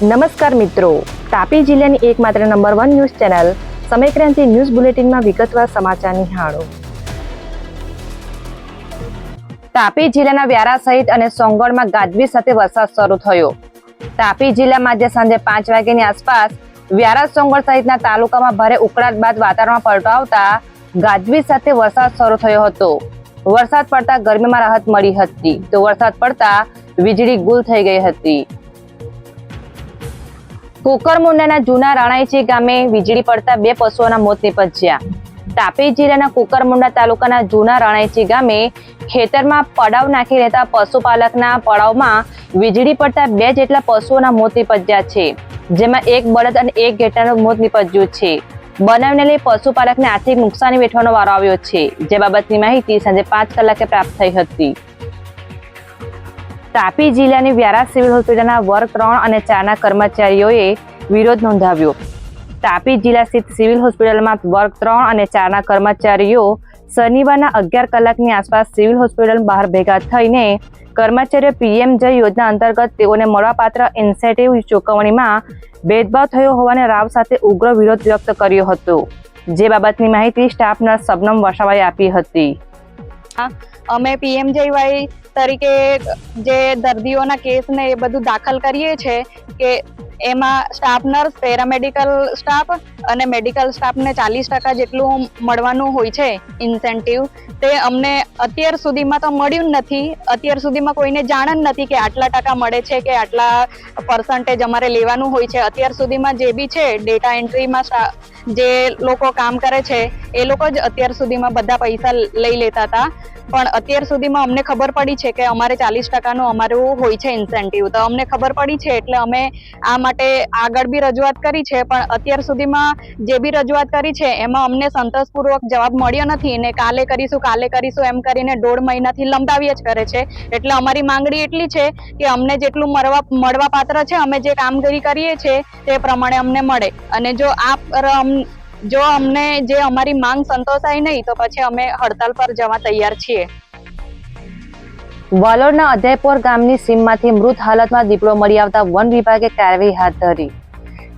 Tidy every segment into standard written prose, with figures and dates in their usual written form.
નમસ્કાર મિત્રો, તાપી જિલ્લાની એકમાત્ર number 1 news channel Samaykranti news બુલેટિનમાં વિગતવાર સમાચાર નિહાળો. તાપી જિલ્લાના વ્યારા સહિત અને સોંગણમાં ગાજવીજ સાથે વરસાદ શરૂ થયો. તાપી જિલ્લામાં આજે સાંજે 5 વાગ્યાની આસપાસ વ્યારા સોંગણ સહિતના તાલુકામાં ભારે ઉકળાટ બાદ વાતાવરણમાં પલટો આવતા ગાજવીજ સાથે વરસાદ શરૂ થયો હતો. વરસાદ પડતા ગરમીમાં રાહત મળી હતી, તો વરસાદ પડતા વીજળી ગુલ થઈ ગઈ હતી. કુકરમુંડાના જૂના રાણાઈચી ગામે વીજળી પડતા 2 પશુઓના મોત નીપજ્યા. તાપી જિલ્લાના કુકરમુંડા તાલુકાના જૂના રાણાઈચી ગામે ખેતરમાં પડાવ નાખી રહેતા પશુપાલકના પડાવમાં વીજળી પડતા 2 જેટલા પશુઓના મોત નીપજ્યા છે, જેમાં 1 બળદ અને 1 ઘેટાનું મોત નીપજ્યું છે. બનાવને લઈ પશુપાલકને આર્થિક નુકસાની વેઠવાનો વારો આવ્યો છે, જે બાબતની માહિતી સાંજે 5 કલાકે પ્રાપ્ત થઈ હતી. તાપી જિલ્લાની વ્યારા સિવિલ હોસ્પિટલના વર્ગ 3 અને 4ના કર્મચારીઓએ વિરોધ નોંધાવ્યો. તાપી જિલ્લા સ્થિત સિવિલ હોસ્પિટલમાં વર્ગ 3 અને 4ના કર્મચારીઓ શનિવારના 11 કલાકની આસપાસ સિવિલ હોસ્પિટલ બહાર ભેગા થઈને કર્મચારીઓ પીએમજય યોજના અંતર્ગત તેઓને મળવાપાત્ર ઇન્સેન્ટિવ ચૂકવણીમાં ભેદભાવ થયો હોવાને રાવ સાથે ઉગ્ર વિરોધ વ્યક્ત કર્યો હતો, જે બાબતની માહિતી સ્ટાફ નર્સ શબનમ વસાવાએ આપી હતી. અમે પીએમજેવાય તરીકે જે દર્દીઓના કેસ ને એ બધું દાખલ કરીએ છીએ કે એમાં સ્ટાફ નર્સ, પેરામેડિકલ સ્ટાફ અને મેડિકલ સ્ટાફને 40% જેટલું મળવાનું હોય છે ઇન્સેન્ટિવ. તે અમને અત્યાર સુધીમાં તો મળ્યું નથી. અત્યાર સુધીમાં કોઈને જાણ જ નથી કે આટલા ટકા મળે છે કે આટલા પર્સન્ટેજ અમારે લેવાનું હોય છે. અત્યાર સુધીમાં જે બી છે ડેટા એન્ટ્રીમાં જે લોકો કામ કરે છે એ લોકો જ અત્યાર સુધીમાં બધા પૈસા લઈ લેતા હતા. પણ અત્યાર સુધીમાં અમને ખબર પડી છે કે અમારે 40%નું અમારું હોય છે ઇન્સેન્ટિવ. તો અમને ખબર પડી છે એટલે અમે આ માટે આગળ બી રજૂઆત કરી છે, પણ અત્યાર સુધીમાં જે બી રજૂઆત કરી છે એમાં અમને સંતોષપૂર્વક જવાબ મળ્યો નથી ને કાલે કરીશું એમ કરીને 1.5 મહિનાથી લંબાવ્યા જ કરે છે. એટલે અમારી માંગણી એટલી છે કે અમને જેટલું મળવા પાત્ર છે, અમે જે કામગીરી કરીએ છીએ તે પ્રમાણે અમને મળે. અને જો અમને જે અમારી માંગ સંતોષાય નહીં તો પછી અમે હડતાલ પર જવા તૈયાર છીએ. વાલોડના અધયપોર ગામની સીમમાંથી મૃત હાલતમાં દીપડો મળી આવતા વન વિભાગે કાર્યવાહી હાથ ધરી.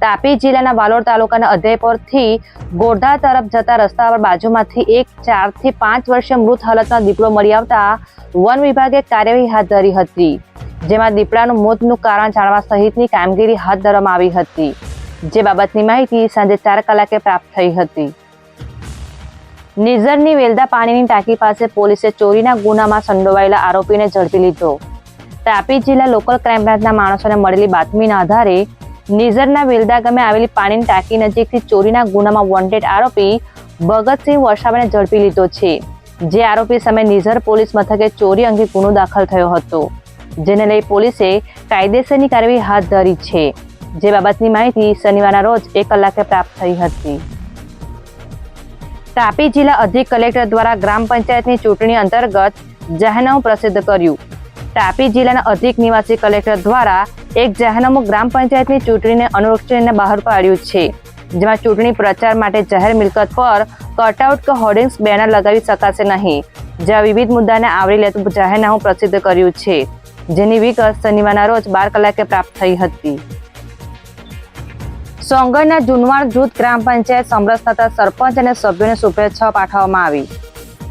તાપી જિલ્લાના વાલોડ તાલુકાના અધયપોરથી ગોરધા તરફ જતા રસ્તા પર બાજુમાંથી એક 4 થી 5 વર્ષીય મૃત હાલતમાં દીપડો મળી આવતા વન વિભાગે કાર્યવાહી હાથ ધરી હતી, જેમાં દીપડાનું મોતનું કારણ જાણવા સહિતની કામગીરી હાથ ધરવામાં આવી હતી, જે બાબતની માહિતી સાંજે 4 કલાકે પ્રાપ્ત થઈ હતી. નિઝરની વેલદા પાણીની ટાંકી પાસે પોલીસે ચોરીના ગુનામાં સંડોવાયેલા આરોપીને ઝડપી લીધો. તાપી જિલ્લા લોકલ ક્રાઇમ બ્રાન્ચના માણસોને મળેલી બાતમીના આધારે નિઝરના વેલદા ગામે આવેલી પાણીની ટાંકી નજીકથી ચોરીના ગુનામાં વોન્ટેડ આરોપી ભગતસિંહ વસાવાને ઝડપી લીધો છે, જે આરોપી સામે નિઝર પોલીસ મથકે ચોરી અંગે ગુનો દાખલ થયો હતો, જેને લઈ પોલીસે કાયદેસરની કાર્યવાહી હાથ ધરી છે, જે બાબતની માહિતી શનિવારના રોજ 1 કલાકે પ્રાપ્ત થઈ હતી. તાપી જિલ્લા અધિક કલેક્ટર દ્વારા ગ્રામ પંચાયતની ચૂંટણી અંતર્ગત જાહેરનામું પ્રસિદ્ધ કર્યું. તાપી જિલ્લાના અધિક નિવાસી કલેક્ટર દ્વારા એક જાહેરનામું ગ્રામ પંચાયતની ચૂંટણીને અનુલક્ષીને બહાર પાડ્યું છે, જેમાં ચૂંટણી પ્રચાર માટે જાહેર મિલકત પર કટઆઉટ કે હોર્ડિંગ્સ બેનર લગાવી શકાશે નહીં, જેવા વિવિધ મુદ્દાને આવરી લેતું જાહેરનામું પ્રસિદ્ધ કર્યું છે, જેની વિગત શનિવારના રોજ 12 કલાકે પ્રાપ્ત થઈ હતી. સોંગણના જુનવાડ જૂથ ગ્રામ પંચાયત સમરસ થતા સરપંચ અને સભ્યોને શુભેચ્છાઓ પાઠવવામાં આવી.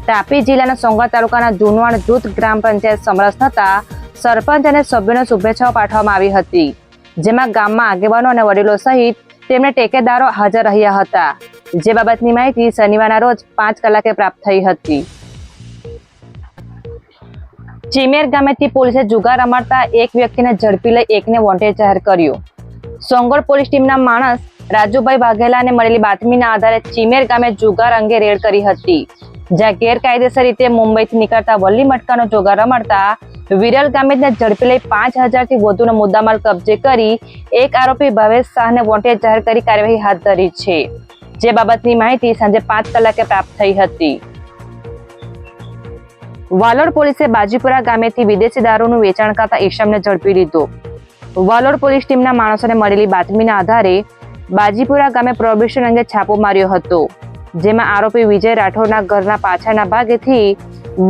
તાપી જિલ્લાના સોંગણ તાલુકાના જુનવાડ જૂથ ગ્રામ પંચાયત સમરસ થતા સરપંચ અને સભ્યોને શુભેચ્છાઓ પાઠવવામાં આવી હતી, જેમાં ગામમાં આગેવાનો અને વડીલો સહિત તેમને ટેકેદારો હાજર રહ્યા હતા, જે બાબતની માહિતી શનિવારના રોજ 5 કલાકે પ્રાપ્ત થઈ હતી. ચીમેર ગામેથી પોલીસે જુગાર રમાડતા એક વ્યક્તિને ઝડપી લઈ એકને વોન્ટેડ જાહેર કર્યો. સોંગણ પોલીસ ટીમના માણસ રાજુભાઈ વાઘેલાને મળેલી બાતમીના આધારે ચીમેર ગામે જુગાર અંગે રેડ કરી હતી, જ્યાં ગેરકાયદેસર રીતે મુંબઈથી નીકળતા વલ્લી મટકાનો જુગાર રમાડતા વિરલ ગામેજને ઝડપી લઈ 5000 થી વધુનો મુદ્દામાલ કબજે કરી એક આરોપી ભાવેશ શાહને વોન્ટેડ જાહેર કરી કાર્યવાહી હાથ ધરી છે, જે બાબતની માહિતી સાંજે 5 કલાકે પ્રાપ્ત થઈ હતી. વાલોડ પોલીસે બાજીપુરા ગામેથી વિદેશી દારૂનું વેચાણ કરતા ઈસમને ઝડપી લીધો. વાલોડ પોલીસ ટીમના માણસોને મળેલી બાતમીના આધારે બાજીપુરા ગામે પ્રોહિબિશન અંગે છાપો માર્યો હતો, જેમાં આરોપી વિજય રાઠોડના ઘરના પાછળના ભાગેથી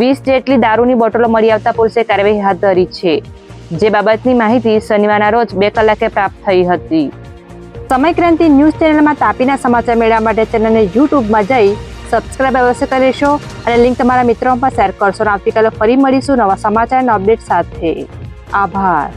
20 જેટલી દારૂની બોટલો મળી આવતા પોલીસે કાર્યવાહી હાથ ધરી છે, જે બાબતની માહિતી શનિવારના રોજ 2 કલાકે પ્રાપ્ત થઈ હતી. સમયક્રાંતિ ન્યૂઝ ચેનલમાં તાપીના સમાચાર મેળવવા માટે ચેનલને યુટ્યુબમાં જઈ સબસ્ક્રાઇબ અવશ્ય કરી લેશો અને લિંક તમારા મિત્રોમાં શેર કરશો. આવતીકાલે ફરી મળીશું નવા સમાચારના અપડેટ સાથે. આભાર.